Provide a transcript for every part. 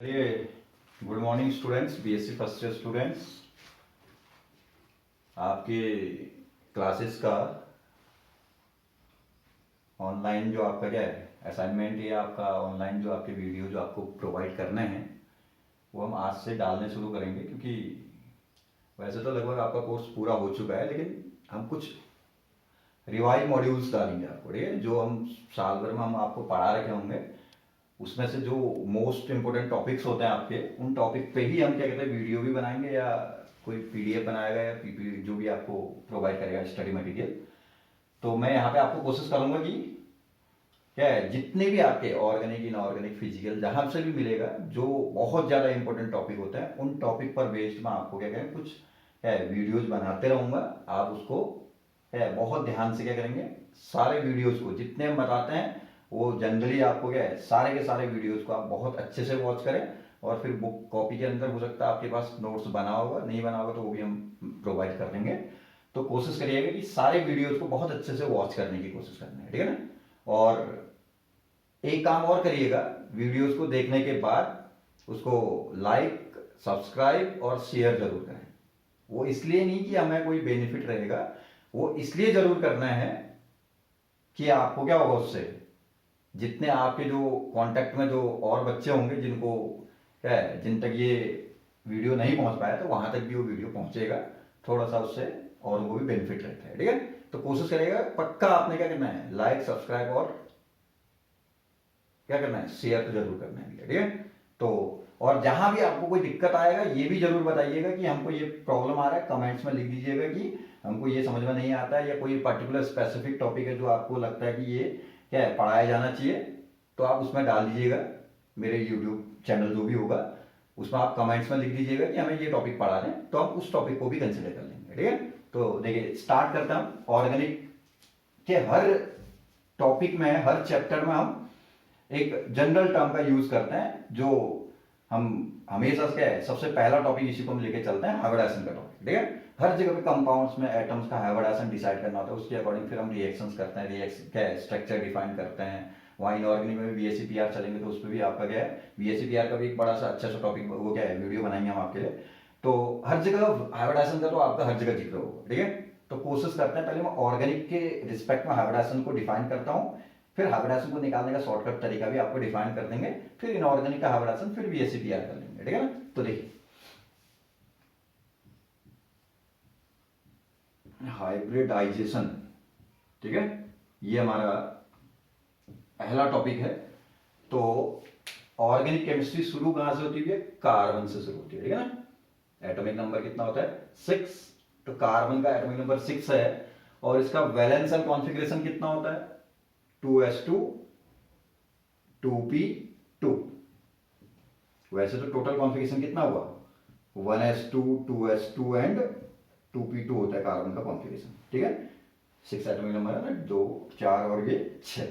चलिए, good morning students, BSc first year students. आपके classes का ऑनलाइन जो आपका क्या है असाइनमेंट या आपका ऑनलाइन जो आपके वीडियो जो आपको प्रोवाइड करने हैं वो हम आज से डालने शुरू करेंगे, क्योंकि वैसे तो लगभग आपका कोर्स पूरा हो चुका है, लेकिन हम कुछ रिवाइज मॉड्यूल्स डालेंगे आपको। ठीक है, जो हम साल भर में हम आपको पढ़ा रखे होंगे उसमें से जो मोस्ट इंपोर्टेंट टॉपिक्स होते हैं आपके, उन टॉपिक पे ही हम क्या कहते हैं वीडियो भी बनाएंगे या कोई पीडीएफ बनाएगा या पीपीटी जो भी आपको प्रोवाइड करेगा स्टडी मटेरियल। तो मैं यहाँ पे आपको कोशिश करूंगा कि क्या है जितने भी आपके ऑर्गेनिक इनऑर्गेनिक फिजिकल जहाँ से भी मिलेगा जो बहुत ज़्यादा इंपॉर्टेंट टॉपिक होते हैं उन टॉपिक पर बेस्ड मैं आपको क्या करें कुछ है वीडियोज बनाते रहूँगा। आप उसको है बहुत ध्यान से क्या करेंगे, सारे वीडियोज को जितने हम बताते हैं वो जनरली आपको क्या है सारे के सारे वीडियोज को आप बहुत अच्छे से वॉच करें, और फिर बुक कॉपी के अंदर हो सकता है आपके पास नोट्स बना होगा, नहीं बना होगा तो वो भी हम प्रोवाइड कर देंगे। तो कोशिश करिएगा कि सारे वीडियोज को बहुत अच्छे से वॉच करने की कोशिश करनी है, ठीक है ना। और एक काम और करिएगा, वीडियोस को देखने के बाद उसको लाइक सब्सक्राइब और शेयर जरूर करें। वो इसलिए नहीं कि हमें कोई बेनिफिट रहेगा, वो इसलिए जरूर करना है कि आपको क्या होगा उससे जितने आपके जो कांटेक्ट में जो और बच्चे होंगे जिनको क्या है जिन तक ये वीडियो नहीं पहुंच पाया तो वहां तक भी वो वीडियो पहुंचेगा, थोड़ा सा उससे और वो भी बेनिफिट रहता है। ठीक है, तो कोशिश करिएगा पक्का आपने क्या करना है लाइक सब्सक्राइब और क्या करना है शेयर तो जरूर करना है। ठीक है, तो और जहां भी आपको कोई दिक्कत आएगा ये भी जरूर बताइएगा कि हमको ये प्रॉब्लम आ रहा है, कमेंट्स में लिख दीजिएगा कि हमको ये समझ में नहीं आता है या कोई पर्टिकुलर स्पेसिफिक टॉपिक है जो आपको लगता है कि ये क्या है पढ़ाया जाना चाहिए, तो आप उसमें डाल दीजिएगा। मेरे यूट्यूब चैनल जो भी होगा उसमें आप कमेंट्स में लिख दीजिएगा कि हमें ये टॉपिक पढ़ा दें, तो हम उस टॉपिक को भी कंसिडर कर लेंगे। ठीक है, तो देखिए स्टार्ट करते हैं हम ऑर्गेनिक के हर टॉपिक में हर चैप्टर में हम एक जनरल टर्म का यूज करते हैं जो हम हमेशा क्या है सबसे पहला टॉपिक इसी को हम लेके चलते हैं हाइब्रिडाइजेशन का टॉपिक। ठीक है, हर जगह पे कंपाउंड्स में एटम्स का हाइब्रिडाइजेशन डिसाइड करना होता है, उसके अकॉर्डिंग फिर हम रिएक्शंस करते हैं, रिएक्शन क्या है स्ट्रक्चर डिफाइन करते हैं। वहाँ इनऑर्गेनिक में भी बीएससीपीआर चलेंगे तो उस पर भी आपका क्या है बीएससीपीआर का भी एक बड़ा सा अच्छा सा टॉपिक वो क्या है वीडियो बनाएंगे हम आपके लिए। तो हर जगह हाइब्रिडाइजेशन का तो आपका हर जगह जिक्र होगा। ठीक है, तो कोशिश करते हैं पहले मैं ऑर्गेनिक के रिस्पेक्ट में हाइब्रिडाइजेशन को डिफाइन करता हूँ, फिर हाइब्रिडाइजेशन को निकालने का शॉर्टकट तरीका भी आपको डिफाइन कर देंगे, फिर इनऑर्गेनिक का हाइब्रिडाइजेशन, फिर बीएससीपीआर कर लेंगे। ठीक है ना, तो देखिए हाइब्रिडाइजेशन, ठीक है, ये हमारा पहला टॉपिक है। तो ऑर्गेनिक केमिस्ट्री शुरू कहां से होती है, कार्बन से शुरू होती है। ठीक है ना, एटॉमिक नंबर कितना होता है 6, तो कार्बन का एटॉमिक नंबर 6 है, और इसका वैलेंस कॉन्फ़िगरेशन कितना होता है 2s2 2p2। वैसे तो टोटल कॉन्फ़िगरेशन कितना हुआ 1s2 2s2 एंड 2p2 होता है कार्बन का कॉन्फ़िगरेशन। ठीक है, 6 एटॉमिक नंबर है ना, 2 4 और ये 6।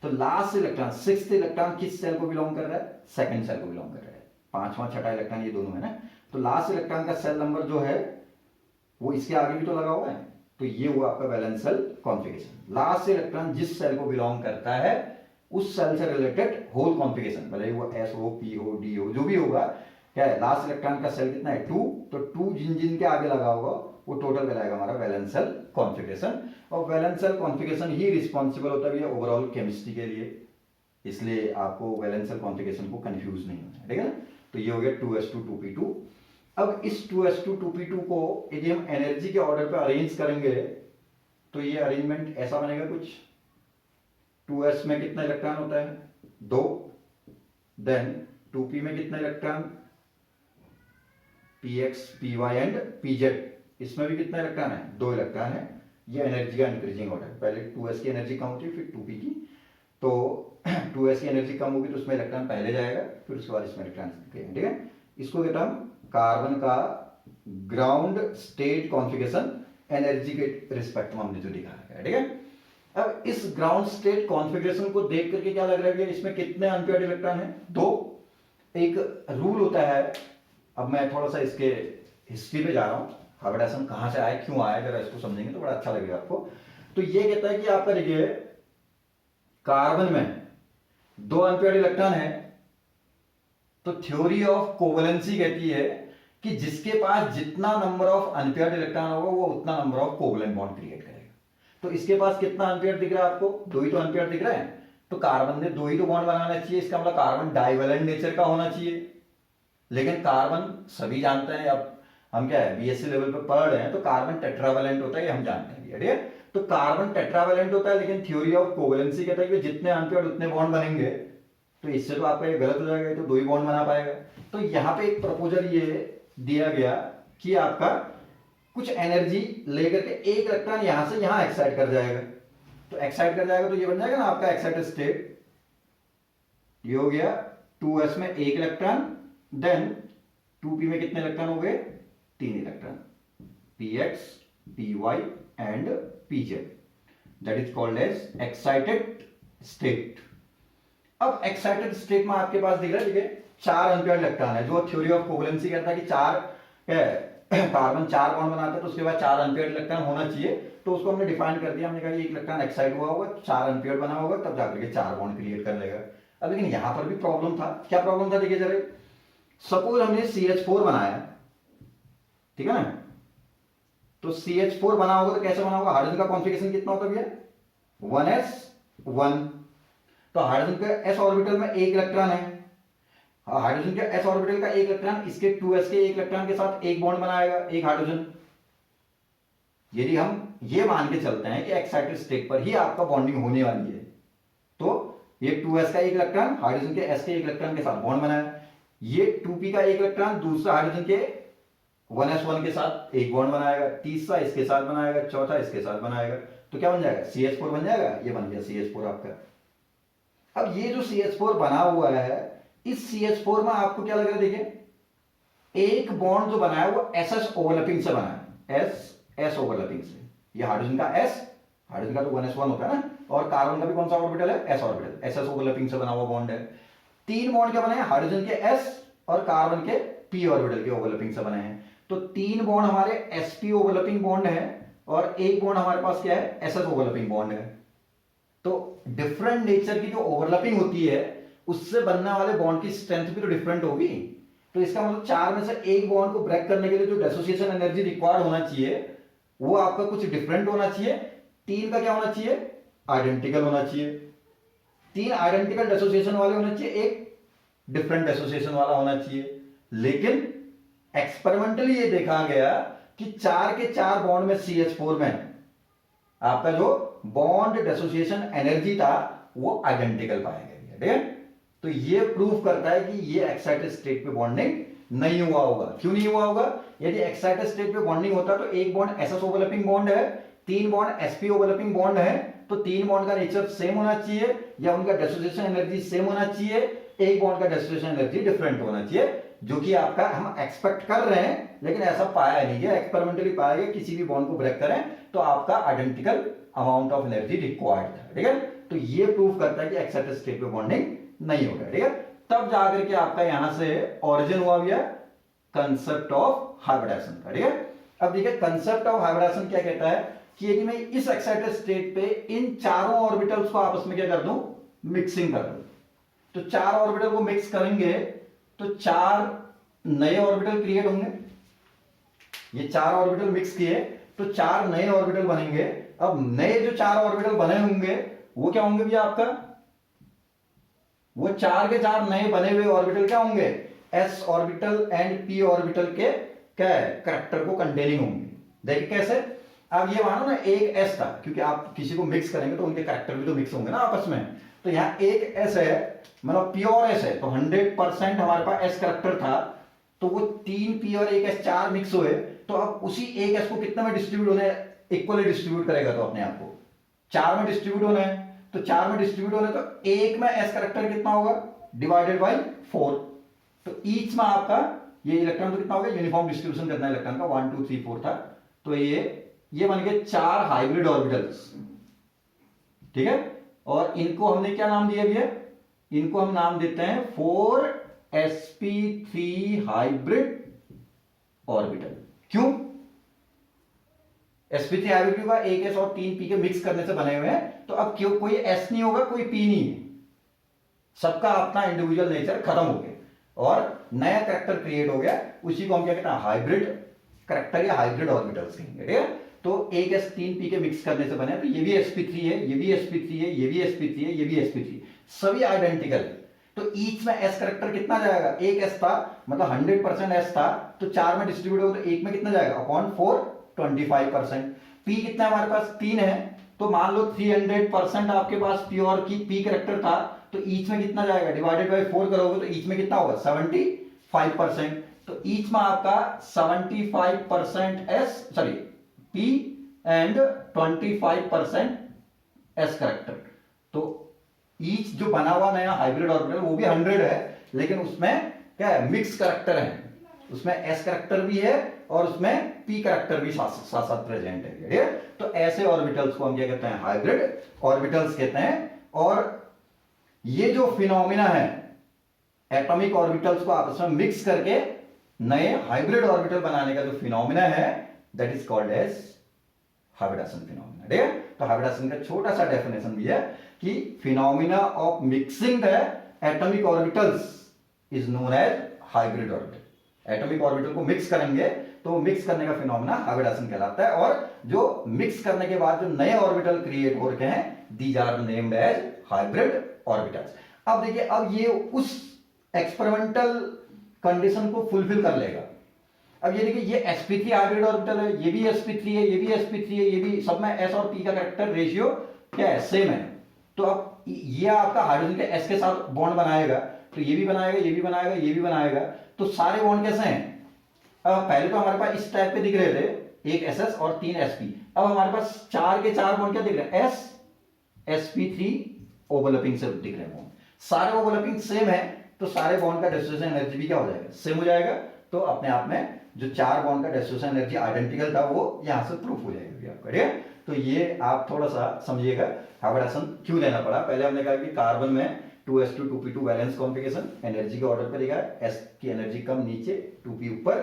तो लास्ट इलेक्ट्रॉन 6th इलेक्ट्रॉन किस सेल को बिलोंग कर रहा है, सेकंड सेल को बिलोंग कर रहा है। पांचवा छठा इलेक्ट्रॉन ये दोनों है ना, तो लास्ट इलेक्ट्रॉन का सेल नंबर जो है वो इसके आगे भी तो लगा हुआ है, तो ये हुआ आपका valence shell configuration. Last electron जिस सेल को बिलोंग करता है उस सेल से रिलेटेड होल कॉन्फ़िगरेशन, भले वो एस हो पी हो डी हो जो भी होगा, क्या है लास्ट इलेक्ट्रॉन का सेल कितना है 2, तो 2 जिन जिन के आगे लगा होगा वो टोटल कहलाएगा हमारा वैलेंस सेल कॉन्फ़िगरेशन। और वैलेंस सेल कॉन्फ़िगरेशन ही रिस्पॉन्सिबल होता है ओवरऑल केमिस्ट्री के लिए, इसलिए आपको वैलेंस सेल कॉन्फ़िगरेशन को कंफ्यूज नहीं होना है। ठीक है ना, तो ये हो गया 2s2 2p2। अब इस 2s2 2p2 को यदि हम एनर्जी के ऑर्डर पे अरेंज करेंगे तो ये अरेंजमेंट ऐसा बनेगा कुछ, 2s में कितना इलेक्ट्रॉन होता है 2, देन 2p में कितना electron px py and pz, इसमें भी कितना इलेक्ट्रॉन है 2 इलेक्ट्रॉन है। ये एनर्जी का इंक्रीजिंग ऑर्डर, पहले 2s की एनर्जी कम होती है फिर 2p की, तो 2s की एनर्जी कम होगी तो उसमें इलेक्ट्रॉन पहले जाएगा फिर उसके बाद इसमें इलेक्ट्रॉन। ठीक है, इसको कहता हम कार्बन का ग्राउंड स्टेट कॉन्फ़िगरेशन एनर्जी के रिस्पेक्ट में हमने जो दिखाया है। ठीक है, अब इस ग्राउंड स्टेट कॉन्फ़िगरेशन को देख करके क्या लग रहा है इसमें कितने अनपेयर्ड इलेक्ट्रॉन है 2। एक रूल होता है, अब मैं थोड़ा सा इसके हिस्ट्री पे जा रहा हूं, हाइब्रिडाइजेशन कहां से आया क्यों आया, जरा इसको समझेंगे तो बड़ा अच्छा लगेगा आपको। तो ये कहता है कि आपका देखिए कार्बन में 2 अनपेयर्ड इलेक्ट्रॉन है, तो थ्योरी ऑफ कोवलेंसी कहती है कि जिसके पास जितना नंबर ऑफ अनपेयर्ड इलेक्ट्रॉन होगा वो उतना number of covalent bond create करेगा। तो इसके पास कितना अनपेयर्ड दिख रहा है आपको? दो ही तो अनपेयर्ड दिख रहा है। तो कार्बन ने दो ही तो बॉन्ड बनाना चाहिए, इसका मतलब कार्बन डाइवेलेंट नेचर का होना चाहिए। लेकिन कार्बन सभी जानते हैं, अब हम क्या है बीएससी लेवल पे पढ़ रहे हैं, तो कार्बन टेट्रावेलेंट होता है, ये हम जानते हैं। ठीक है, तो कार्बन टेट्रावेलेंट होता है, लेकिन थ्योरी ऑफ कोवलेंसी कहता है कि जितने अनपेयर्ड उतने बॉन्ड बनेंगे। तो इससे तो आपका ये गलत हो जाएगा, तो दो ही बॉन्ड बना पाएगा। तो यहाँ पे एक प्रपोजल ये दिया गया कि आपका कुछ एनर्जी लेकर के एक इलेक्ट्रॉन यहां से यहां एक्साइट कर जाएगा। तो एक्साइट कर जाएगा तो ये बन जाएगा ना आपका एक्साइटेड स्टेट। ये हो गया 2s में एक इलेक्ट्रॉन, देन 2p में कितने इलेक्ट्रॉन हो गए? 3 electron, px, py and pz। That is called as excited state. अब एक्साइटेड स्टेट में आपके पास दिख रहा है, ठीक है, 4 अनपेयर्ड इलेक्ट्रॉन है। जो थ्योरी ऑफ कोवलेंसी कहता है कि 4 कार्बन 4 बॉन्ड बनाता है, तो उसके बाद 4 अनपेयर्ड इलेक्ट्रॉन होना चाहिए। तो उसको हमने डिफाइन कर दिया, हमने कहा एक इलेक्ट्रॉन एक्साइट हुआ होगा, 4 अनपेयर्ड बना होगा, तब जाकर के 4 बॉन्ड क्रिएट कर लेगा। अब लेकिन यहां पर भी प्रॉब्लम था। क्या प्रॉब्लम था? देखिए जरा, सपोज हमने CH4 बनाया, ठीक है ना, तो CH4 बना होगा तो कैसे बना होगा? हाइड्रोजन का कॉन्फ़िगरेशन कितना होता भैया? 1s1। तो हाइड्रोजन के s ऑर्बिटल में एक इलेक्ट्रॉन है, हाइड्रोजन के s ऑर्बिटल का एक इलेक्ट्रॉन इसके 2s के एक इलेक्ट्रॉन के साथ एक बॉन्ड बनाएगा, एक हाइड्रोजन। यदि हम ये मान के चलते हैं कि एक्साइटेड स्टेट पर ही आपका बॉन्डिंग होने वाली है, तो ये 2s का एक इलेक्ट्रॉन हाइड्रोजन के s के एक इलेक्ट्रॉन के साथ बॉन्ड बनाया, ये 2p का एक इलेक्ट्रॉन दूसरा हाइड्रोजन के 1s1 के साथ एक बॉन्ड बनाएगा, तीसरा इसके साथ बनाएगा, चौथा इसके साथ बनाएगा। तो क्या बन जाएगा? CH4 बन जाएगा। ये बन गया CH4 आपका। अब ये जो CH4 बना हुआ है, इस CH4 में आपको क्या लग रहा है? देखिए, एक बॉन्ड जो बना है वो SS ओवरलैपिंग से बना है, S ओवरलैपिंग से। ये हाइड्रोजन का S, हाइड्रोजन का तो 1s1 होता है ना, और कार्बन का भी कौन सा ऑर्बिटल है? S ऑर्बिटल, SS ओवरलैपिंग से बना हुआ बॉन्ड है। 3 बॉन्ड क्या बने हैं? हाइड्रोजन के S और कार्बन के P ऑर्बिटल के ओवरलैपिंग से बने हैं। तो 3 बॉन्ड हमारे sp ओवरलैपिंग बॉन्ड है, और एक बॉन्ड हमारे पास क्या है? SS ओवरलैपिंग बॉन्ड है। तो डिफरेंट नेचर की जो ओवरलैपिंग होती है, उससे बनने वाले बॉन्ड की स्ट्रेंथ भी तो डिफरेंट होगी। तो इसका मतलब 4 में से एक बॉन्ड को ब्रेक करने के लिए जो डिसोसिएशन एनर्जी रिक्वायर्ड होना चाहिए, वो आपका कुछ डिफरेंट होना चाहिए। 3 का क्या होना चाहिए? आइडेंटिकल होना चाहिए। 3 आइडेंटिकल डिसोसिएशन वाले होने चाहिए, एक डिफरेंट डिसोसिएशन वाला होना चाहिए। लेकिन एक्सपेरिमेंटली ये देखा गया कि 4 के 4 बॉन्ड में CH4 में आपका जो बॉन्ड डिसोसिएशन एनर्जी था वो आइडेंटिकल पाया गया। ठीक है, तो ये प्रूफ करता है कि ये एक्साइटेड स्टेट पे बॉन्डिंग नहीं हुआ होगा। क्यों नहीं हुआ होगा? यदि एक्साइटेड स्टेट पे बॉन्डिंग होता तो एक बॉन्ड SS ओवरलैपिंग बॉन्ड है, 3 बॉन्ड sp ओवरलैपिंग बॉन्ड है, तो 3 बॉन्ड का नेचर सेम होना चाहिए, या उनका डिसोसिएशन एनर्जी सेम होना चाहिए, एक बॉन्ड का डिसोसिएशन एनर्जी डिफरेंट होना चाहिए, जो कि आपका हम एक्सपेक्ट कर रहे हैं, लेकिन ऐसा पाया नहीं गया। एक्सपेरिमेंटली पाया गया किसी भी बॉन्ड को ब्रेक करें तो आपका identical amount of energy required था। ठीक है, तो ये प्रूफ करता है कि एक्साइटेड स्टेट पे बॉन्डिंग नहीं होगा। ठीक है, तब जाकर के आपका यहां से ओरिजिन हुआ भैया कंसेप्ट ऑफ हाइब्रिडेशन का। ठीक है, अब देखिए कंसेप्ट ऑफ हाइब्रिडेशन क्या कहता है कि यदि मैं इस एक्साइटेड स्टेट पे इन चारों ऑर्बिटल्स को आपस में क्या कर दूं? मिक्सिंग कर दूं। तो 4 ऑर्बिटल को मिक्स करेंगे तो 4 नए ऑर्बिटल क्रिएट होंगे। ये 4 ऑर्बिटल मिक्स किए तो 4 नए ऑर्बिटल बनेंगे। अब नए जो 4 ऑर्बिटल बने होंगे वो क्या होंगे भैया? आपका वो 4 के 4 नए बने हुए ऑर्बिटल क्या होंगे? s orbital and p orbital के क्या है? करैक्टर को कंटेनिंग होंगे। देखिए कैसे? अब ये मानो ना एक s था, क्योंकि आप किसी को मिक्स करेंगे तो उनके करैक्टर भी तो मिक्स होंगे ना आपस में। तो यहाँ एक s है, मतलब प्योर s है, तो 100% हमारे पास s करैक्टर था। तो वो 3 p और 1 s 4 मिक्स हुए, तो अब उसी एक s को कितने में डिस्ट्रीब्यूट होने? इक्वली डिस्ट्रीब्यूट करेगा तो अपने आप को 4 में डिस्ट्रीब्यूट होना है। तो 4 में डिस्ट्रीब्यूट होने तो एक में s करैक्टर कितना होगा? Divided by 4। तो ईच में आपका ये इलेक्ट्रॉन तो कितना होगा? यूनिफॉर्म डिस्ट्रीब्यूशन करना है इलेक्ट्रॉन का, 1 2 3 4 था। तो ये बन गए 4 हाइब्रिड ऑर्बिटल्स। ठीक है, और इनको हमने क्या नाम दिया भैया? इनको हम नाम देते हैं 4sp3 हाइब्रिड ऑर्बिटल। क्यों sp3 हाइब्रिड? क्यों? एक s और 3p के मिक्स करने से बने हुए हैं। तो अब कोई s नहीं होगा, कोई p नहीं है, सबका अपना इंडिविजुअल नेचर खत्म हो गया। और नया करेक्टर क्रिएट हो गया, उसी को हम क्या कहते हैं, हाइब्रिड करेक्टर या हाइब्रिड ऑर्बिटल्स कहेंगे, ठीक है। तो एक s 3p के मिक्स करने से बने, तो ये भी sp3 है, ये भी sp3 है, ये भी sp3 है, ये भी sp3, सभी आइडेंटिकल। तो ईच में s करेक्टर कितना जाएगा, एक s था, मतलब 100% s था, तो 4 में डिस्ट्रीब्यूट होगा तो एक में कितना जाएगा, अपॉन 4 25%। p कितना है हमारे पास, 3 है, तो मान लो 300% आपके पास प्योर की p करेक्टर था, तो ईच में कितना जाएगा, डिवाइडेड बाय 4 करोगे तो ईच में कितना होगा, 75%। तो ईच में आपका 75% s sorry p and 25% s character. तो ईच जो बना हुआ नया हाइब्रिड ऑर्बिटल वो भी 100 है, लेकिन उसमें क्या है, मिक्स करेक्टर है, उसमें s करेक्टर भी है और उसमें p करेक्टर भी साथ साथ प्रेजेंट है, ठीक है। तो ऐसे ऑर्बिटल्स को हम क्या कहते हैं, हाइब्रिड ऑर्बिटल्स कहते हैं। और ये जो फिनोमिना है एटॉमिक ऑर्बिटल्स को आपस में मिक्स करके नए हाइब्रिड ऑर्बिटल बनाने का जो फिनोमिना है, that is called as hybridization phenomena, ठीक है। तो हाइब्रिडेशन का छोटा सा डेफिनेशन भी है कि phenomena of mixing the atomic orbitals is known as hybrid orbital. Atomic orbital को मिक्स करेंगे तो मिक्स करने का फिनोमिना हाइब्रिडेशन कहलाता है, और जो मिक्स करने के बाद जो नए ऑर्बिटल क्रिएट हो रखे हैं, these are named as hybrid orbitals. अब देखिए, अब ये उस एक्सपेरिमेंटल कंडीशन को फुलफिल कर लेगा। अब ये देखिए, ये sp3 हाइब्रिड ऑर्बिटल है, ये भी sp3 है, ये भी sp3 है, ये भी, सब में s और p का कैरेक्टर रेशियो क्या है, सेम है। तो अब ये आपका हाइड्रोजन के s के साथ बॉन्ड बनाएगा, तो ये भी बनाएगा, ये भी बनाएगा, ये भी बनाएगा, तो सारे बॉन्ड कैसे हैं। अब पहले तो हमारे पास इस टाइप पे दिख रहे थे, एक ss और 3 sp। अब हमारे पास 4 के 4 बॉन्ड क्या दिख रहे हैं, s sp3 ओवरलैपिंग से दिख रहे हैं बॉन्ड, सारे ओवरलैपिंग सेम है, तो सारे बॉन्ड का डिस्ट्रीब्यूशन एनर्जी भी क्या हो जाएगा, सेम हो जाएगा। तो अपने आप में जो 4 बॉन्ड का डिस्ट्रीब्यूशन एनर्जी आइडेंटिकल था वो यहां से प्रूफ हो जाएगा आपका, ठीक है। तो ये आप थोड़ा सा समझिएगा हाइब्रिडेशन क्यों लेना पड़ा। पहले हमने कहा कि कार्बन में 2s2 2p2 valence configuration, energy के ऑर्डर पर लिखा है, s की एनर्जी कम नीचे, 2p ऊपर।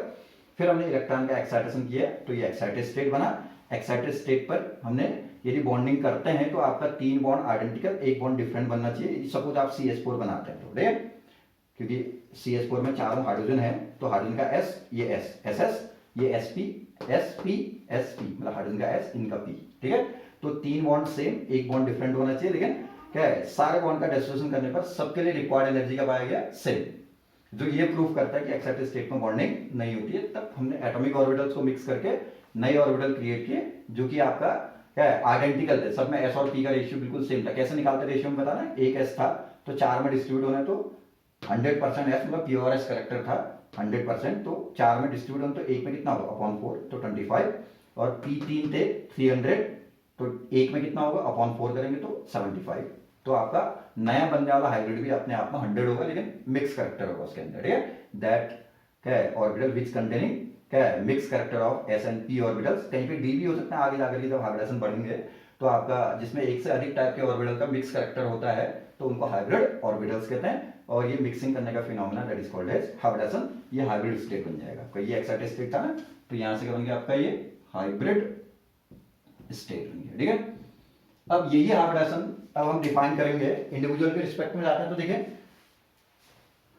फिर हमने इलेक्ट्रॉन का एक्साइटेशन किया, तो ये एक्साइटेड स्टेट बना। एक्साइटेड स्टेट पर हमने यदि बॉन्डिंग करते हैं तो आपका 3 बॉन्ड आइडेंटिकल, 1 बॉन्ड डिफरेंट बनना चाहिए। सपोज आप CH4 बनाते हैं तो, ठीक है, क्योंकि CH4 में चारों हाइड्रोजन है, तो हाइड्रोजन का S, ये S, SS, ये sp, sp, sp, मतलब हाइड्रोजन का S, इनका p, ठीक है। तो 3 बॉन्ड सेम, 1 बॉन्ड डिफरेंट होना चाहिए, लेकिन क्या है, सारे बॉन्ड का डिस्ट्रीब्यूशन करने पर सबके लिए रिक्वायर्ड एनर्जी का पाया गया सेम, जो ये प्रूफ करता है कि एक्साइटेड स्टेट में बॉन्डिंग नहीं होती है। तब हमने एटॉमिक ऑर्बिटल्स को मिक्स करके नए ऑर्बिटल क्रिएट किए, जो कि आपका क्या है, आइडेंटिकल है, सब में s और p का रेशियो बिल्कुल सेम था। कैसे निकालते रेशियो में बताना, एक s था तो 4 में डिस्ट्रीब्यूट होना, तो 100% s, मतलब प्योर s करेक्टर था 100%, तो 4 में डिस्ट्रीब्यूट होना, तो एक में कितना होगा, अपॉन 4, तो 25, और p 3 थे 300, तो एक में कितना होगा, अपॉन 4 करेंगे तो 75। तो आपका नया बनने वाला हाइब्रिड भी अपने आप में 100 होगा, लेकिन मिक्स करेक्टर होगा उसके अंदर, ठीक है। दैट क्या है, ऑर्बिटल विच कंटेनिंग क्या है, mix character of s and p orbitals. कहीं पे d भी हो सकता है आगे जाकर के, जब हाइब्रिडेशन बढ़ेंगे तो आपका जिसमें एक से अधिक टाइप के ऑर्बिटल का मिक्स करेक्टर होता है, तो उनको हाइब्रिड ऑर्बिटल्स कहते हैं। और ये मिक्सिंग करने का phenomena that is called as hybridization. ये हाइब्रिड स्टेट बन जाएगा, कोई ये एक्साइटेड स्टेट था ना, तो यहां से करेंगे आपका ये हाइब्रिड स्टेट बन गया, ठीक है। अब यही हाइब्रिडेशन अब हम डिफाइन करेंगे, इंडिविजुअल के रिस्पेक्ट में जाते हैं। तो देखिए,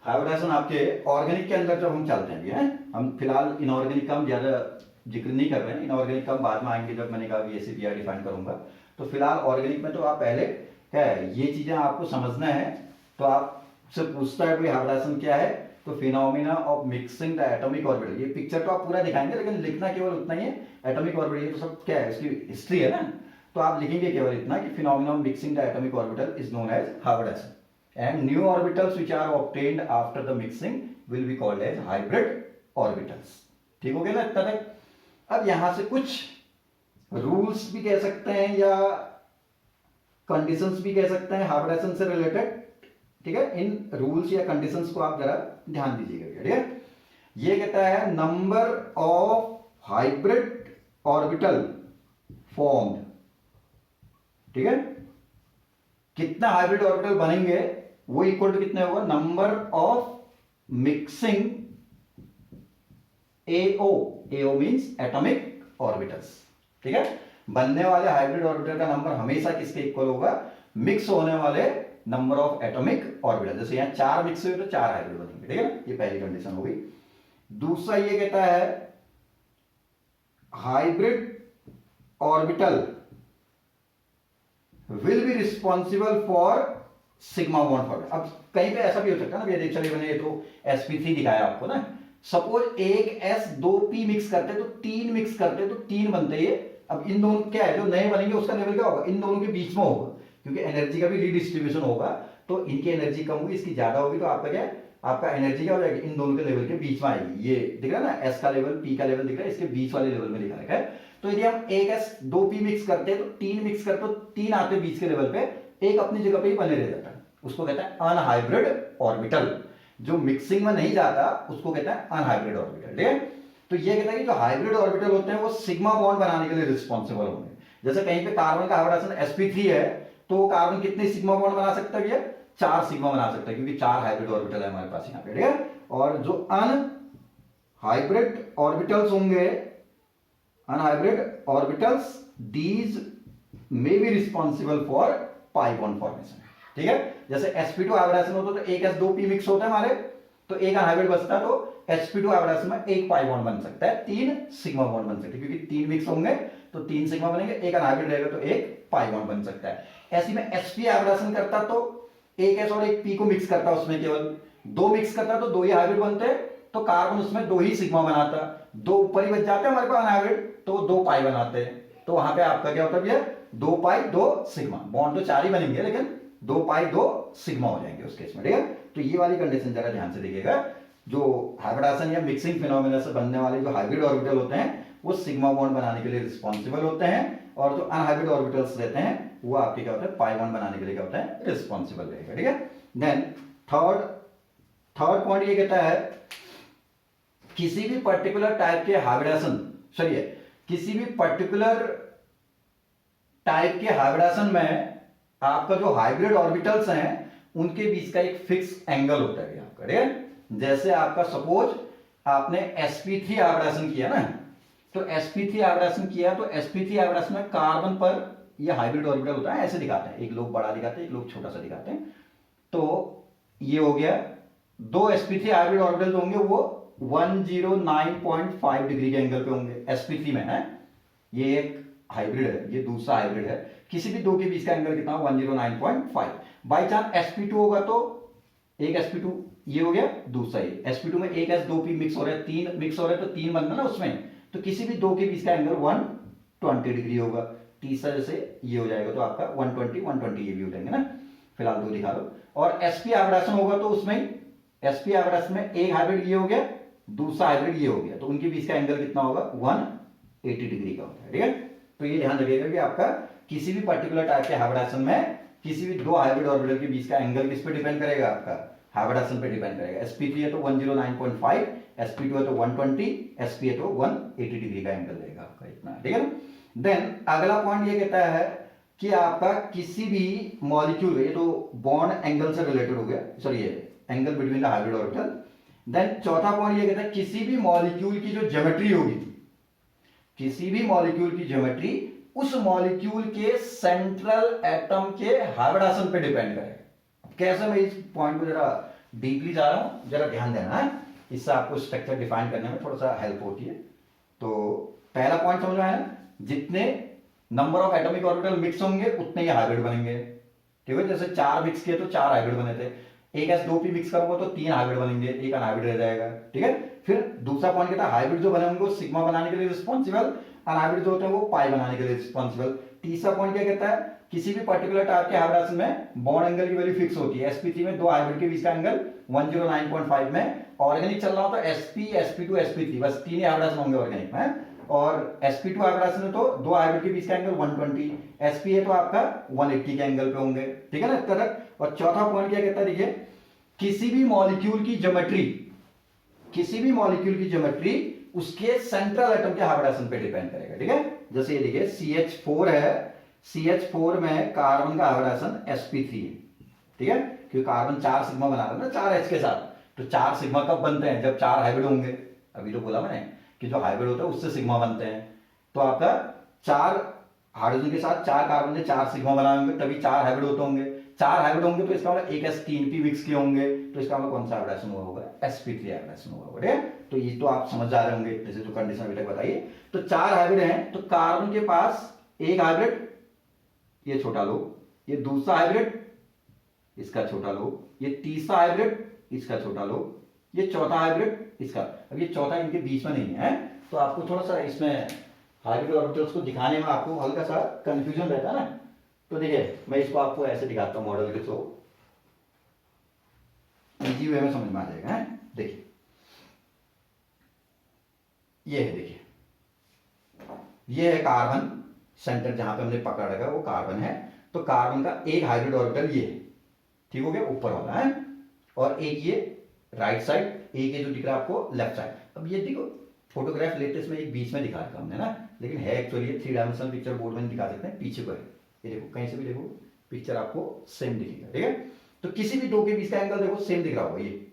हाइब्रिडेशन आपके ऑर्गेनिक के अंदर जब हम चलते हैं, हम फिलहाल इनऑर्गेनिक का हम ज्यादा जिक्र नहीं कर रहे हैं, इनऑर्गेनिक का हम बाद में आएंगे, जब मैंने कहा ACPR डिफाइन करूंगा। तो फिलहाल ऑर्गेनिक में तो आप पहले क्या है, ये चीजें आपको समझना है। तो आपसे पूछता है कोई हाइब्रिडेशन क्या है, तो phenomena of mixing the atomic orbital. ये पिक्चर तो आप पूरा दिखाएंगे, लेकिन लिखना केवल उतना ही है, एटॉमिक ऑर्बिटल, ये तो सब क्या है, इसकी हिस्ट्री है ना। तो आप लिखेंगे केवल इतना कि phenomena of mixing the atomic orbital is known as hybridization, and new orbitals which are obtained after the mixing will be called as hybrid orbitals। ठीक हो गया ना इतना तक। अब यहां से कुछ रूल्स भी कह सकते हैं या कंडीशंस भी कह सकते हैं हाइब्रिडेशन से रिलेटेड, ठीक है। इन रूल्स या कंडीशंस को आप जरा ध्यान दीजिएगा, ठीक है। ये कहता है number of hybrid orbital formed, ठीक है, कितना हाइब्रिड ऑर्बिटल बनेंगे वो इक्वल टू कितने होगा, number of mixing AO, AO means atomic orbitals, ठीक है। बनने वाले हाइब्रिड ऑर्बिटल का नंबर हमेशा किसके इक्वल होगा, मिक्स होने वाले नंबर ऑफ एटॉमिक ऑर्बिटल, जैसे यहाँ 4 मिक्स हुए तो 4 हाइब्रिड बनेंगे, ठीक है ना, ये पहली कंडीशन हो गई। दूसरा ये कहता है hybrid orbital will be responsible for sigma bond formation. अब कहीं पे ऐसा भी हो सकता है ना, ये चलिए मैंने ये तो sp3 दिखाया आपको ना, सपोज एक s 2p मिक्स करते तो 3 मिक्स करते तो 3 बनते ये। अब इन दोनों क्या है, जो नए बनेंगे उसका लेवल क्या होगा, इन दोनों के बीच में होगा, क्योंकि एनर्जी का भी रीडिस्ट्रीब्यूशन होगा, तो इनकी एनर्जी कम होगी, इसकी ज्यादा होगी, तो आपका क्या है, आपका एनर्जी क्या हो जाएगी, इन दोनों के लेवल के बीच में आएगी। ये दिख रहा है ना, s का लेवल p का लेवल दिख रहा है, इसके बीच वाले लेवल में लिखा रखा है। तो यदि हम एक s 2p मिक्स करते हैं तो 3 मिक्स करते तो 3 आते बीच के लेवल पे, एक अपनी जगह पे ही बने रह जाता है, उसको कहता है अनहाइब्रिड ऑर्बिटल। जो मिक्सिंग में नहीं जाता उसको कहता है अनहाइब्रिड ऑर्बिटल, ठीक है। तो ये कहता है कि जो हाइब्रिड ऑर्बिटल होते हैं वो सिग्मा बॉन्ड बनाने के लिए रिस्पॉन्सिबल होंगे। जैसे कहीं पे कार्बन का हाइब्रिडेशन sp3 है, तो कार्बन कितने सिग्मा बॉन्ड बना सकता है, 4 सिग्मा बना सकता है, क्योंकि 4 हाइब्रिड ऑर्बिटल है हमारे पास यहाँ पे, ठीक है। और जो अनहाइब्रिड ऑर्बिटल्स होंगे, unhybrid orbitals, these may be responsible for pi bond formation, ठीक है। जैसे sp2 हाइब्रिडेशन होता तो एक s2p मिक्स होता है हमारे, तो एक अनहाइब्रिड बचता, तो sp2 हाइब्रिडेशन में एक पाई बॉन्ड बन सकता है, 3 सिग्मा बॉन्ड बन सकते हैं, क्योंकि 3 मिक्स होंगे तो 3 सिग्मा बनेंगे, एक अनहाइब्रिड रहेगा तो एक पाई बॉन्ड बन सकता है। ऐसे में sp हाइब्रिडेशन करता तो एक s और एक p को मिक्स करता, उसमें केवल 2 मिक्स करता तो 2 ही हाइब्रिड बनते, तो कार्बन उसमें 2 ही सिग्मा बनाता, 2 ऊपर ही बच जाते हैं हमारे पास अनहाइब्रिड, तो 2 पाई बनाते हैं। तो वहां पे आपका क्या होता है, 2 पाई 2 सिग्मा, बॉन्ड तो 4 ही बनेंगे लेकिन 2 पाई 2 सिग्मा हो जाएंगे उस केस में, ठीक है। तो ये वाली कंडीशन जरा ध्यान से देखिएगा, जो हाइब्रिडेशन या मिक्सिंग फिनोमेना से बनने वाले जो हाइब्रिड ऑर्बिटल होते हैं वो सिग्मा बॉन्ड बनाने के लिए रिस्पॉन्सिबल होते हैं, और जो अनहाइब्रिड ऑर्बिटल्स रहते हैं वो आपके क्या होता है, पाई बॉन्ड बनाने के लिए क्या होता है, रिस्पॉन्सिबल रहेगा, ठीक है। देन थर्ड पॉइंट ये कहता है किसी भी पर्टिकुलर टाइप के हाइब्रिडेशन, चलिए किसी भी पर्टिकुलर टाइप के हाइब्रिडेशन में आपका जो हाइब्रिड ऑर्बिटल्स हैं उनके बीच का एक फिक्स एंगल होता है आपका, ठीक है। जैसे आपका सपोज आपने sp3 हाइब्रिडेशन किया ना, तो sp3 हाइब्रिडेशन किया, तो sp3 हाइब्रिडेशन में कार्बन पर ये हाइब्रिड ऑर्बिटल होता है, ऐसे दिखाते हैं, एक लोग बड़ा दिखाते हैं, एक लोग छोटा सा दिखाते हैं। तो ये हो गया, 2 sp3 हाइब्रिड ऑर्बिटल होंगे वो 109.5 डिग्री के एंगल पे होंगे, sp3 में है, ये एक हाइब्रिड है, ये दूसरा हाइब्रिड है, किसी भी दो के बीच का एंगल कितना, 109.5। बाई चांस sp2 होगा तो एक sp2 ये हो गया, दूसरा ये sp2 में एक s 2p मिक्स हो रहा है, 3 मिक्स हो रहा है, तो 3 बनना ना उसमें, तो किसी भी दो के बीच का एंगल 120 डिग्री होगा। तीसरा जैसे ये हो जाएगा तो आपका 120 ये भी हो जाएंगे ना, फिलहाल 2 दिखा दो। और sp हाइब्रिडेशन होगा तो उसमें sp हाइब्रिडेशन में एक हाइब्रिड ये हो गया, दूसरा हाइब्रिड ये हो गया, तो उनके बीच का एंगल कितना होगा, 180 डिग्री का होता है, ठीक है। तो ये ध्यान रखिएगा कि आपका किसी भी पर्टिकुलर टाइप के हाइब्रिडेशन में किसी भी दो हाइब्रिड ऑर्बिटल के बीच का एंगल किस पे डिपेंड करेगा, आपका हाइब्रिडेशन पे डिपेंड करेगा। sp3 है तो 109.5, sp2 है तो 120, sp है तो 180 डिग्री का एंगल रहेगा आपका, इतना, ठीक है ना। देन अगला पॉइंट ये कहता है कि आपका किसी भी मॉलिक्यूल, ये तो बॉन्ड एंगल से रिलेटेड हो गया, सॉरी ये angle between the hybrid orbital. Then चौथा पॉइंट ये कहता है किसी भी मॉलिक्यूल की जो ज्योमेट्री होगी, किसी भी मॉलिक्यूल की ज्योमेट्री उस मॉलिक्यूल के सेंट्रल एटम के हाइब्रिडेशन पे डिपेंड करेगा। कैसे, मैं इस पॉइंट को जरा डीपली जा रहा हूं, जरा ध्यान देना है, इससे आपको स्ट्रक्चर डिफाइन करने में थोड़ा सा हेल्प होती है। तो पहला पॉइंट समझ में आया ना, जितने number of atomic orbital mix होंगे उतने ही हाइब्रिड बनेंगे, ठीक है। जैसे 4 मिक्स किए तो 4 हाइब्रिड बने थे, एक s2p मिक्स करूंगा तो 3 हाइब्रिड बनेंगे, एक अनहाइब्रिड रह जाएगा, ठीक है। फिर दूसरा पॉइंट कहता है हाइब्रिड जो बने होंगे वो सिग्मा बनाने के लिए रिस्पॉन्सिबल, अनहाइब्रिड जो होते हैं वो पाई बनाने के लिए रिस्पॉन्सिबल। तीसरा पॉइंट क्या कहता है, किसी भी पर्टिकुलर टाइप के हाइब्रिडेशन में बॉन्ड एंगल की वैल्यू फिक्स होती है। sp3 में दो हाइब्रिड के बीच का एंगल 109.5 में, ऑर्गेनिक चल रहा हो तो sp sp2 sp3 बस 3 ही हाइब्रिडेशन होंगे ऑर्गेनिक में, और sp2 हाइब्रिडेशन में तो दो हाइब्रिड के बीच का एंगल 120, sp है तो आपका 180 के एंगल पे होंगे, ठीक है ना, इस तरह। और चौथा पॉइंट क्या कहता है, देखिए किसी भी मॉलिक्यूल की ज्योमेट्री, किसी भी मॉलिक्यूल की ज्योमेट्री उसके सेंट्रल एटम के हाइब्रिडेशन पे डिपेंड करेगा, ठीक है। जैसे ये देखिए CH4 है, CH4 में कार्बन का हाइब्रिडेशन sp3 है, ठीक है, क्योंकि कार्बन 4 सिग्मा बना रहा है ना 4 H के साथ, तो 4 सिग्मा कब बनते हैं, जब 4 हाइब्रिड होंगे। अभी तो बोला मैंने कि जो हाइब्रिड होता है उससे सिग्मा बनते हैं, तो आपका 4 हाइड्रोजन के साथ 4 कार्बन से 4 सिग्मा बनाएंगे तभी 4 हाइब्रिड होते होंगे। 4 हाइब्रिड होंगे तो इसका मतलब एक s3p मिक्स किए होंगे, तो इसका मतलब कौन सा हाइब्रिडेशन हुआ होगा, sp3 हाइब्रिडेशन हुआ होगा। ठीक है, तो ये तो आप समझ जा रहे होंगे जैसे जो कंडीशन अभी तक बताइए। तो 4 हाइब्रिड हैं, तो कार्बन के पास एक हाइब्रिड, ये छोटा लो, ये दूसरा हाइब्रिड, इसका छोटा लो, ये तीसरा हाइब्रिड, इसका छोटा लो, ये चौथा हाइब्रिड, इसका। अब ये चौथा इनके बीच में नहीं है, तो आपको थोड़ा सा इसमें हाइब्रिड ऑर्बिटल्स को दिखाने में आपको हल्का सा कंफ्यूजन रहता है ना। तो देखिए मैं इसको आपको ऐसे दिखाता हूँ मॉडल के थ्रू, इजी वे में समझ में आ जाएगा। है देखिए, ये है, देखिए ये है कार्बन सेंटर, जहां पे हमने पकड़ रखा है वो कार्बन है। तो कार्बन का एक हाइब्रिड ऑर्बिटल ये है, ठीक हो गया, ऊपर वाला है, और एक ये राइट साइड, एक ये जो दिख रहा है आपको लेफ्ट साइड। अब ये देखो फोटोग्राफ लेटेस्ट में एक बीच में दिखा रखा हमने ना, लेकिन है एक्चुअली ये 3 डायमेंशनल पिक्चर बोर्ड में दिखा सकते हैं, पीछे को है, ये देखो कहीं से भी देखो पिक्चर आपको सेम दिखेगा। ठीक है, तो किसी भी दो के बीच का एंगल देखो सेम दिख रहा होगा। ये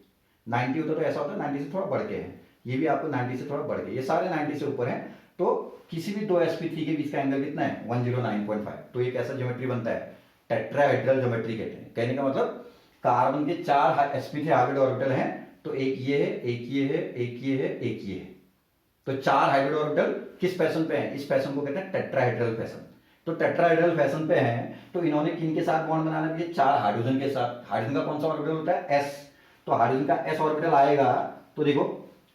90 होता तो ऐसा होता है, 90 से थोड़ा बढ़ के है, ये भी आपको 90 से थोड़ा बढ़ के, ये सारे 90 से ऊपर है। तो किसी भी दो sp3 के बीच का एंगल कितना है, 109.5। तो ये कैसा ज्योमेट्री बनता है, टेट्राहेड्रल ज्योमेट्री कहते हैं। कहने का मतलब कार्बन के 4 sp3 हाइब्रिड ऑर्बिटल हैं, तो एक ये है, एक ये है, एक ये है, एक ये है। तो 4 हाइब्रिड ऑर्बिटल किस फैशन पे हैं, इस फैशन को कहते हैं टेट्राहेड्रल फैशन। तो टेट्राहेड्रल फैशन पे हैं, तो इन्होंने किन के साथ बॉन्ड बनाना है, 4 हाइड्रोजन के साथ। हाइड्रोजन का कौन सा ऑर्बिटल होता है, s। तो हाइड्रोजन का s ऑर्बिटल आएगा, तो देखो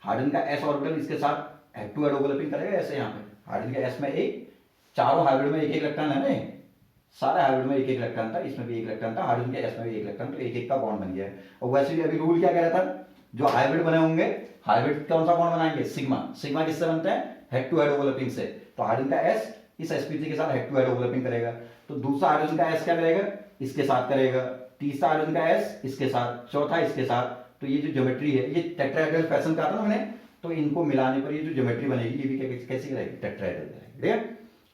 हाइड्रोजन का s ऑर्बिटल इसके साथ हेड टू हेड ओवरलैपिंग करेगा ऐसे। यहाँ पे हाइड्रोजन के s में एक, चारों हाइब्रिड में एक एक इलेक्ट्रॉन है ना, सारे हाइब्रिड में एक एक इलेक्ट्रॉन था, इसमें भी एक इलेक्ट्रॉन था, हाइड्रोजन के s में भी एक इलेक्ट्रॉन, तो एक एक का बॉन्ड बन गया है। और वैसे भी अभी रूल क्या कह रहा था, जो हाइब्रिड बने होंगे, हाइब्रिड कौन सा बॉन्ड बनाएंगे, सिग्मा। सिग्मा किससे बनते हैं, हेड टू हेड ओवरलैपिंग से। तो हाइड्रोजन का s इस sp3 के साथ हेड टू हेड ओवरलैपिंग करेगा, तो दूसरा हाइड्रोजन का s क्या करेगा, इसके साथ करेगा, तीसरा हाइड्रोजन का s इसके साथ, चौथा इसके साथ। तो ये जो ज्योमेट्री है ये टेट्राहेड्रल फैशन का था ना मैंने, तो इनको मिलाने पर ये जो ज्योमेट्री बनेगी ये भी कैसी रहेगी, टेट्राहेड्रल रहेगी। ठीक है,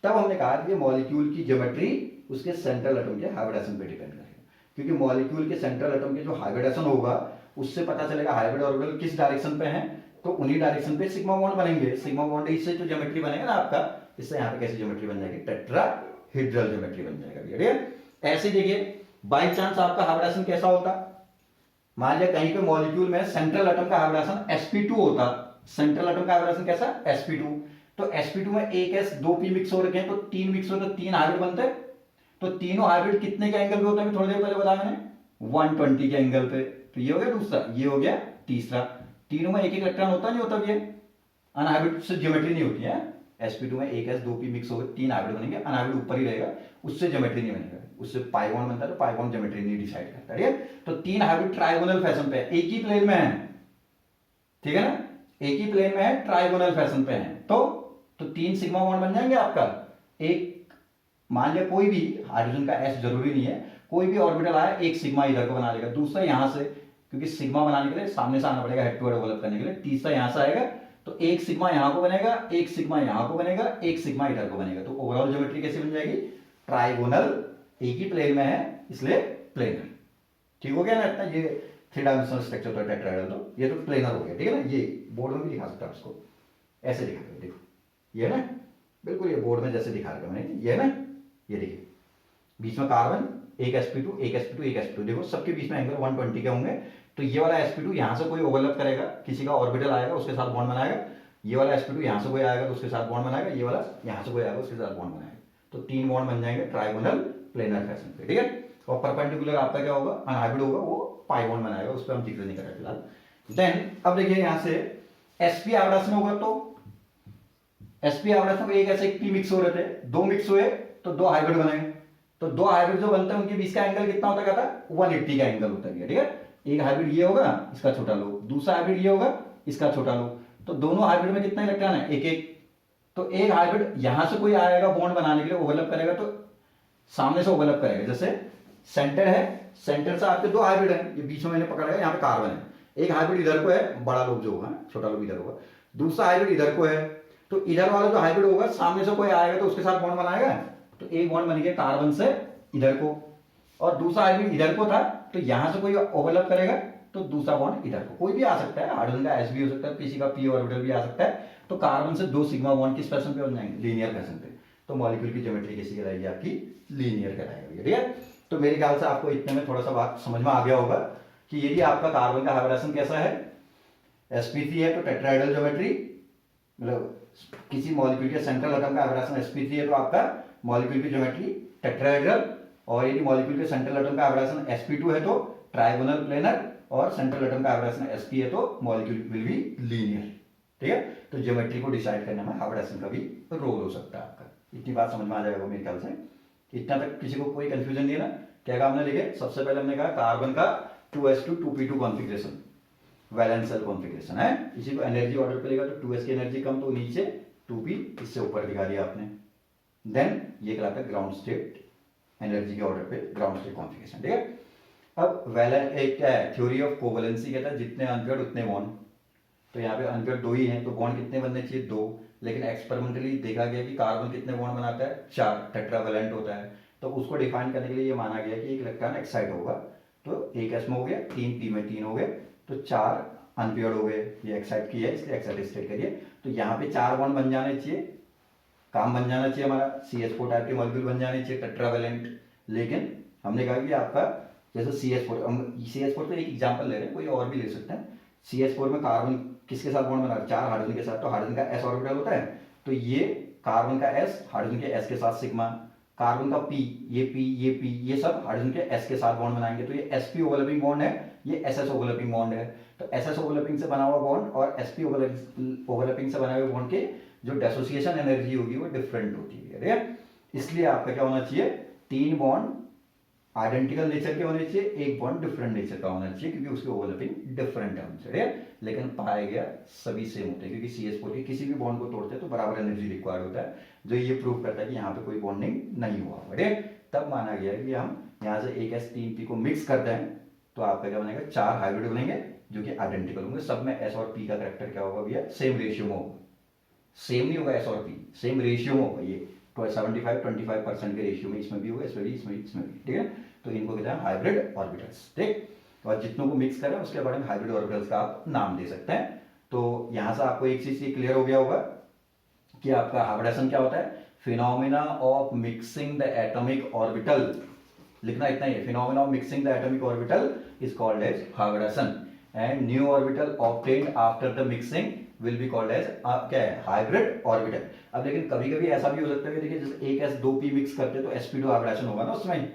तब हमने कहा कि मॉलिक्यूल की ज्योमेट्री उसके सेंट्रल एटम के हाइब्रिडेशन पे डिपेंड करेगा, क्योंकि मॉलिक्यूल के सेंट्रल एटम के जो हाइब्रिडेशन होगा उससे पता चलेगा हाइब्रिड ऑर्बिटल किस डायरेक्शन पे है, तो उन्हीं डायरेक्शन पे सिग्मा बॉन्ड बनेंगे। सिग्मा बॉन्ड इससे जो ज्योमेट्री बनेगा ना आपका, इससे यहाँ पे कैसी ज्योमेट्री बन जाएगी, टेट्राहेड्रल ज्योमेट्री बन जाएगा। ठीक है, ऐसे देखिए बाई चांस आपका हाइब्रिडेशन कैसा होता, मान लिया कहीं पे मॉलिक्यूल में सेंट्रल एटम का हाइब्रिडेशन sp2 होता, सेंट्रल एटम का हाइब्रिडेशन कैसा, sp2। तो sp2 में एक s 2p मिक्स हो रखे हैं, तो 3 मिक्स हो तो 3 हाइब्रिड बनते हैं। तो तीनों हाइब्रिड कितने के एंगल पे होते हैं, थोड़ी देर पहले बताया मैंने, 120 के एंगल पे। तो ये हो गया दूसरा, ये हो गया तीसरा। तीनों में एक एक इलेक्ट्रॉन होता नहीं होता, ये अनहाइब्रिड से ज्योमेट्री नहीं होती है। sp2 में एक s 2p मिक्स हो गए, 3 हाइब्रिड बनेंगे, अनहाइब्रिड ऊपर ही रहेगा, उससे ज्योमेट्री नहीं बनेगा, उससे पाई बॉन्ड बनता है, तो पाई बॉन्ड ज्योमेट्री नहीं डिसाइड करता। ठीक है, तो 3 हाइब्रिड ट्राइगोनल फैशन पे है, एक ही प्लेन में है, ठीक है ना, एक ही प्लेन में है, ट्राइगोनल फैशन पे है। तो 3 सिग्मा बॉन्ड बन जाएंगे आपका। एक मान लिया कोई भी हाइड्रोजन का s जरूरी नहीं है, कोई भी ऑर्बिटल आया, एक सिग्मा इधर को बना लेगा, दूसरा यहां से, क्योंकि सिग्मा बनाने के लिए सामने से आना पड़ेगा हेड टू हेड डेवलप करने के लिए, तीसरा यहां से आएगा, तो एक सिग्मा यहां को बनेगा, एक सिग्मा यहां को बनेगा, एक सिग्मा इधर को बनेगा। तो ओवरऑल ज्योमेट्री कैसी बन जाएगी, ट्राइगोनल, एक ही प्लेन में है इसलिए प्लेनर। ठीक हो गया ना, इतना ये 3 डायमेंशनल स्ट्रक्चर होता है टेट्राहेड्रल, तो ये तो प्लेनर हो गया। ठीक है ना, ये बोर्ड में भी दिखा सकता है उसको, ऐसे दिखा दो, देखो ये है ना, बिल्कुल ये बोर्ड में जैसे दिखा रखा मैंने, ये है ना, ये देखिए बीच में कार्बन, एक sp2 एक sp2 एक sp2, देखो सबके बीच में एंगल 120 के होंगे। तो ये वाला sp2 यहां से कोई ओवरलैप करेगा, किसी का ऑर्बिटल आएगा उसके साथ बॉन्ड बनाएगा, ये वाला sp2 यहां से कोई आएगा तो उसके साथ बॉन्ड बनाएगा, ये वाला यहां से कोई आएगा उसके साथ बॉन्ड बनाएगा। तो 3 बॉन्ड बन जाएंगे ट्राइगोनल प्लेनर फैशन पे। ठीक है, और परपेंडिकुलर आपका क्या होगा, अनहाइब्रिड होगा, वो पाई बॉन्ड बनाएगा, उस पर हम जिक्र नहीं कर रहे फिलहाल। देन अब देखिए यहां से sp हाइब्रिडेशन होगा, तो sp हाइब्रिडेशन में एक ऐसे एक p मिक्स हो रहे थे, 2 मिक्स हुए तो 2 हाइब्रिड बनेंगे। तो 2 हाइब्रिड जो बनते हैं उनके बीच का एंगल कितना होता है, 180 का एंगल होता है। ठीक है, एक हाइब्रिड ये होगा, इसका छोटा लो, दूसरा हाइब्रिड ये होगा, इसका छोटा लो, तो दोनों हाइब्रिड में कितने इलेक्ट्रॉन है, एक एक। तो एक हाइब्रिड यहां से कोई आएगा बॉन्ड बनाने के लिए, ओवरलैप करेगा, तो सामने से ओवरलैप करेगा, जैसे सेंटर है, सेंटर से आपके 2 हाइब्रिड है, ये बीच में मैंने पकड़ा है, यहाँ पे कार्बन है, एक हाइब्रिड इधर को है, बड़ा लोब जो होगा, छोटा लोब इधर होगा, दूसरा हाइब्रिड इधर को है। तो इधर वाला जो हाइब्रिड होगा सामने से कोई आएगा तो उसके साथ बॉन्ड बनाएगा, तो एक बॉन्ड बन गया कार्बन से इधर को, और दूसरा हाइब्रिड इधर को था, तो यहां से कोई ओवरलैप करेगा तो दूसरा बॉन्ड इधर को, कोई भी आ सकता है, हाइड्रोजन का s भी हो सकता है, किसी का p ऑर्बिटल भी आ सकता है। तो कार्बन से 2 सिग्मा बॉन्ड किस फैशन पे बन जाएंगे, लीनियर फैशन पे। तो मॉलिक्यूल की ज्योमेट्री कैसी कहलाएगी आपकी, लीनियर कहलाएगी। ठीक है, तो मेरे ख्याल से आपको इतने में थोड़ा सा बात समझ में आ गया होगा कि यदि आपका कार्बन का हाइब्रिडेशन कैसा है, sp3 है तो टेट्राहेड्रल ज्योमेट्री, मतलब किसी मॉलिक्यूल के सेंट्रल एटम का हाइब्रिडेशन sp3 है तो आपका मॉलिक्यूल की ज्योमेट्री टेट्राहेड्रल, और यदि मॉलिक्यूल के सेंट्रल एटम का हाइब्रिडेशन sp2 है तो ट्राइगोनल प्लेनर, और सेंट्रल एटम का हाइब्रिडेशन sp है तो मॉलिक्यूल विल बी लीनियर। ठीक है, तो ज्योमेट्री को डिसाइड करने में हाइब्रिडेशन का भी रोल हो सकता है आपका। इतनी बात समझ में आ जाएगा मेरे ख्याल से। इतना तक किसी को कोई कंफ्यूजन नहीं है ना? क्या काम हमने लिखे, सबसे पहले हमने कहा कार्बन का 2s2 2p2 configuration, valence shell configuration है। इसी को एनर्जी ऑर्डर पे लेगा तो 2s की एनर्जी कम तो नीचे, 2p इससे ऊपर दिखा दिया आपने। देन ये कहलाता है ग्राउंड स्टेट, एनर्जी के ऑर्डर पे ग्राउंड स्टेट कॉन्फ़िगरेशन। ठीक है, अब वैलेंस एक क्या है, थ्योरी ऑफ कोवैलेंसी कहता है जितने अनपेयर्ड उतने बॉन्ड। तो यहाँ पे अनपेयर्ड 2 ही हैं तो बॉन्ड कितने बनने चाहिए, 2। लेकिन एक्सपेरिमेंटली देखा गया कि कार्बन कितने बॉन्ड बनाता है, 4, टेट्रावैलेंट होता है। तो उसको डिफाइन करने के लिए ये माना गया कि एक इलेक्ट्रॉन एक्साइट होगा, तो एक s में हो गया, 3 p में 3 हो गए, तो 4 अनपेयर्ड हो गए। ये एक्साइट की है, इसलिए एक्साइट स्टेट करिए। तो यहाँ पे 4 बॉन्ड बन जाने चाहिए, काम बन जाना चाहिए हमारा, CH4 टाइप के मॉलिक्यूल बन जाने चाहिए टेट्रावैलेंट। लेकिन हमने कहा कि आपका जैसे CH4 तो एक एग्जाम्पल ले रहे हैं, कोई और भी ले सकते हैं। CH4 में कार्बन किसके साथ बॉन्ड बना रहा है, 4 हाइड्रोजन के साथ, तो हाइड्रोजन का s ऑर्बिटल होता है, तो ये कार्बन का s हाइड्रोजन के s के साथ सिग्मा, कार्बन का p, ये p, ये सब हाइड्रोजन के s के साथ बॉन्ड बनाएंगे, तो ये sp ओवरलैपिंग बॉन्ड है, ये ss ओवरलैपिंग बॉन्ड है। तो ss ओवरलैपिंग से बना हुआ बॉन्ड और sp ओवरलैपिंग से बना हुए बॉन्ड के जो डेसोसिएशन एनर्जी होगी वो डिफरेंट होती है। ठीक है, इसलिए आपका क्या होना चाहिए, 3 बॉन्ड आइडेंटिकल नेचर के होने चाहिए, एक बॉन्ड डिफरेंट नेचर का होना चाहिए, क्योंकि उसके ओवरलैपिंग डिफरेंट है उनसे। लेकिन पाया गया सभी सेम होते हैं, क्योंकि CH4 के किसी भी बॉन्ड को तोड़ते हैं तो बराबर एनर्जी रिक्वायर्ड होता है, जो ये प्रूव करता है कि यहाँ पे कोई बॉन्डिंग नहीं हुआ। बढ़िया, तब माना गया कि हम यहाँ से एक s3p को मिक्स करते हैं तो आपका क्या बनेगा, 4 हाइब्रिड बनेंगे जो कि आइडेंटिकल होंगे। सब में s और p का करेक्टर क्या होगा भैया, सेम रेशियो में होगा, सेम नहीं होगा s और p, सेम रेशियो में होगा। ये 75-25% के रेशियो में इसमें भी होगा, इसमें भी, इसमें भी। ठीक है, तो इनको कहते हैं हाइब्रिड ऑर्बिटल्स। ठीक, और जितनों को मिक्स करें उसके बारे में हाइब्रिड ऑर्बिटल्स का आप नाम दे सकते हैं। तो यहां से आपको एक चीज क्लियर हो गया होगा कि आपका हाइब्रिडेशन क्या होता है, phenomena of mixing the atomic orbital, लिखना इतना ही है, phenomena of mixing the atomic orbital is called as hybridisation, and new orbital obtained after the mixing will be called as क्या है, हाइब्रिड ऑर्बिटल। अब लेकिन कभी कभी ऐसा भी हो सकता है, देखिए जैसे एक s2p मिक्स करते हैं तो sp2 हाइब्रिडेशन होगा ना उसमें।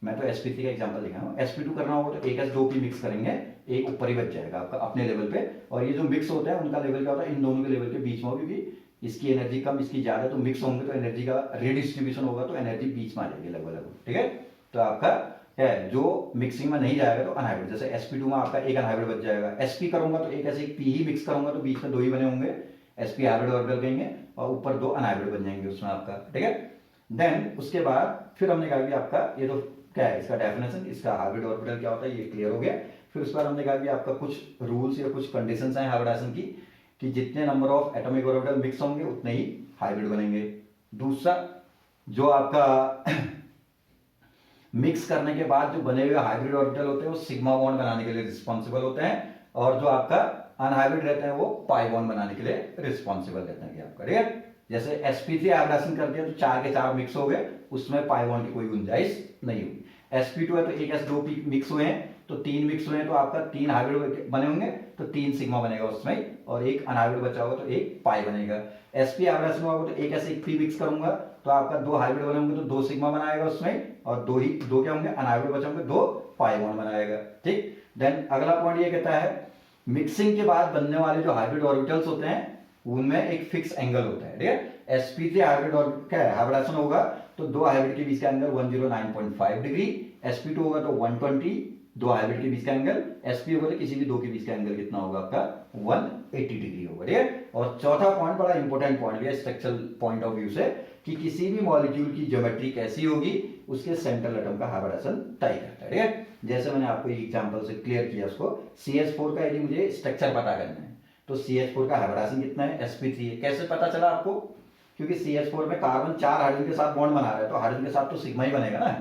मैं तो sp3 का एग्जांपल दिखा रहा हूं, sp2 करना होगा तो एक s2p मिक्स करेंगे, एक ऊपर ही बच जाएगा आपका अपने लेवल पे। और ये जो मिक्स होता है उनका लेवल क्या होता है, इन दोनों के लेवल के बीच में, क्योंकि इसकी एनर्जी कम इसकी ज्यादा, तो मिक्स होंगे तो एनर्जी का रीडिस्ट्रीब्यूशन होगा, तो एनर्जी बीच में आ जाएगी लगभग। ठीक है, तो आपका है जो मिक्सिंग में नहीं जाएगा तो अनहाइब्रिड, जैसे sp2 में आपका एक अनहाइब्रिड बच जाएगा, sp करूंगा तो एक ऐसे एक p ही मिक्स करूंगा तो बीच में 2 ही बने होंगे, sp हाइब्रिड ऑर्बिटल कहेंगे, और ऊपर 2 अनहाइब्रिड बन जाएंगे उसमें आपका। ठीक है, देन उसके बाद फिर हमने कहा कि आपका ये तो क्या है, इसका डेफिनेशन, इसका हाइब्रिड ऑर्बिटल क्या होता है ये क्लियर हो गया। फिर उसके बाद हमने कहा कि आपका कुछ रूल्स या कुछ कंडीशंस हैं हाइब्रिडेशन की, कि जितने number of atomic orbital mix होंगे उतने ही हाइब्रिड बनेंगे। दूसरा, जो आपका मिक्स करने के बाद जो बने हुए हाइब्रिड ऑर्बिटल होते हैं वो सिग्मा बॉन्ड बनाने के लिए रिस्पॉन्सिबल होते हैं, और जो आपका अनहाइब्रिड रहते हैं वो पाई बॉन्ड बनाने के लिए रिस्पॉन्सिबल रहते हैं आपका। ठीक है, जैसे sp3 हाइब्रिडेशन कर दिया तो 4 के 4 मिक्स हो गए, उसमें पाई बॉन्ड की कोई गुंजाइश नहीं हुई। sp2 है तो एक s2p मिक्स हुए हैं तो 3 मिक्स हुए हैं, तो आपका 3 हाइब्रिड बने होंगे तो 3 सिग्मा बनेगा उसमें, और एक अनहाइब्रिड बचा होगा तो एक पाई बनेगा। sp हाइब्रिडेशन होगा तो एक ऐसे एक p मिक्स करूंगा तो आपका 2 हाइब्रिड बने होंगे तो 2 सिग्मा बनाएगा उसमें, और 2 क्या होंगे अनहाइब्रिड बचे होंगे, 2 पाई बॉन्ड बनाएगा। ठीक, देन अगला पॉइंट ये कहता है मिक्सिंग के बाद बनने वाले जो हाइब्रिड ऑर्बिटल्स होते हैं उनमें एक फिक्स एंगल होता है। ठीक है, sp3 हाइब्रिड ऑर्बिटल क्या है, हाइब्रिडेशन होगा तो 2 हाइब्रिड के बीच का एंगल 109.5 डिग्री, sp2 होगा तो 120, 2 हाइब्रिड के बीच का एंगल, sp होगा तो किसी भी 2 के बीच का एंगल कितना होगा आपका 180 डिग्री होगा। ठीक है, और चौथा पॉइंट बड़ा इंपॉर्टेंट पॉइंट है स्ट्रक्चरल पॉइंट ऑफ व्यू से, कि किसी भी मॉलिक्यूल की ज्योमेट्री कैसी होगी उसके सेंट्रल एटम का हाइब्रिडेशन तय करता है। ठीक है, जैसे मैंने आपको एक एग्जांपल से क्लियर किया उसको, CH4 का यदि मुझे स्ट्रक्चर पता करना है तो CH4 का हाइब्रिडेशन कितना है, sp3 है। कैसे पता चला आपको, क्योंकि CH4 में कार्बन 4 हाइड्रोजन के साथ बॉन्ड बना रहा है तो हाइड्रोजन के साथ तो सिग्मा ही बनेगा ना,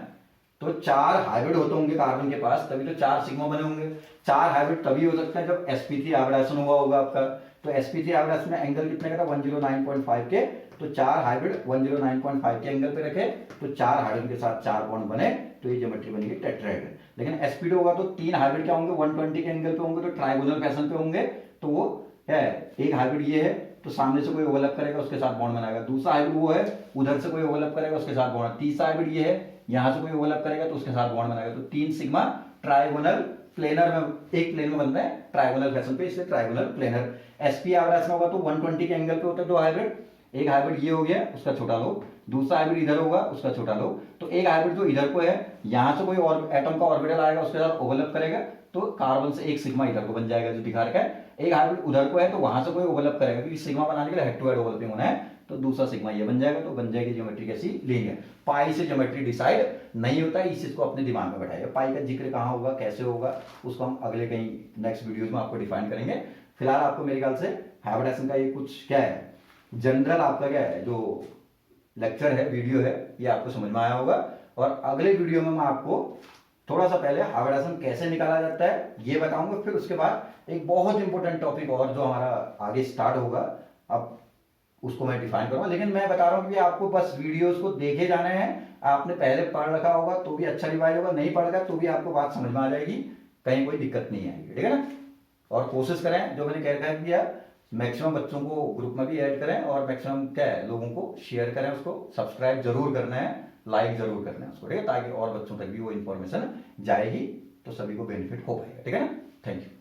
तो 4 हाइब्रिड होते होंगे कार्बन के पास, तभी तो 4 सिग्मा बने होंगे। 4 हाइब्रिड तभी हो सकते हैं जब sp3 हाइब्रिडाइजेशन हुआ होगा आपका। तो sp3 हाइब्रिडाइजेशन में एंगल कितने का था, 109.5 के। तो 4 हाइब्रिड 109.5 के एंगल पे रखे, तो 4 हाइड्रोजन के साथ 4 बॉन्ड बने, तो ये ज्योमेट्री बनेगी टेट्राहेड्रल। लेकिन sp2 होगा तो 3 हाइब्रिड क्या होंगे, 120 के एंगल पे होंगे, तो ट्राइगोनल फैशन पे होंगे। तो वो है एक हाइब्रिड ये है, तो सामने से कोई ओवरलैप करेगा उसके साथ बॉन्ड बनाएगा। दूसरा हाइब्रिड वो है, उधर से कोई ओवरलैप करेगा उसके साथ बॉन्ड। तीसरा हाइब्रिड ये है, यहां से कोई ओवरलैप करेगा तो उसके साथ बॉन्ड बनाएगा। तो 3 सिग्मा ट्राइगोनल प्लेनर में, एक प्लेन में बनते हैं ट्राइगोनल फैशन पे, इसलिए ट्राइगोनल प्लेनर। sp एवरेज में होगा तो 120 के एंगल पे होता है 2 हाइब्रिड। एक हाइब्रिड ये हो गया, उसका छोटा लो। दूसरा हाइब्रिड इधर होगा, उसका छोटा लो। तो एक हाइब्रिड जो इधर को है, यहां से कोई और एटम का ऑर्बिटल आएगा उसके साथ ओवरलैप करेगा, तो कार्बन से एक सिग्मा इधर को बन जाएगा जो दिखा रखा है। एक हाइब्रिड उधर को है तो वहां से कोई ओवरलैप करेगा, क्योंकि सिग्मा बनाने के लिए हेड टू हेड ओवरलैपिंग होना है, तो दूसरा सिग्मा ये बन जाएगा। तो बन जाएगी ज्योमेट्री कैसी, लीनियर। पाई से ज्योमेट्री डिसाइड नहीं होता है, इस चीज को अपने दिमाग में बैठाइए। पाई का जिक्र कहाँ होगा, कैसे होगा, उसको हम अगले कहीं नेक्स्ट वीडियोज में आपको डिफाइन करेंगे। फिलहाल आपको मेरे ख्याल से हाइब्रिडाइजेशन का ये कुछ क्या है, जनरल आपका क्या है जो लेक्चर है, वीडियो है, ये आपको समझ में आया होगा। और अगले वीडियो में मैं आपको थोड़ा सा पहले हाइब्रिडाइजेशन कैसे निकाला जाता है ये बताऊंगा। फिर उसके बाद एक बहुत इंपॉर्टेंट टॉपिक और जो हमारा आगे स्टार्ट होगा, अब उसको मैं डिफाइन करूंगा। लेकिन मैं बता रहा हूं कि आपको बस वीडियोस को देखे जाने हैं। आपने पहले पढ़ रखा होगा तो भी अच्छा रिवाइज होगा, नहीं पढ़ रखा तो भी आपको बात समझ में आ जाएगी, कहीं कोई दिक्कत नहीं आएगी, ठीक है ना। और कोशिश करें, जो मैंने कह दिया, मैक्सिमम बच्चों को ग्रुप में भी ऐड करें, और मैक्सिमम क्या है लोगों को शेयर करें, उसको सब्सक्राइब जरूर करना है, लाइक जरूर करना है उसको, ठीक है, ताकि और बच्चों तक भी वो इन्फॉर्मेशन जाएगी, तो सभी को बेनिफिट हो पाएगा, ठीक है ना। Thank you.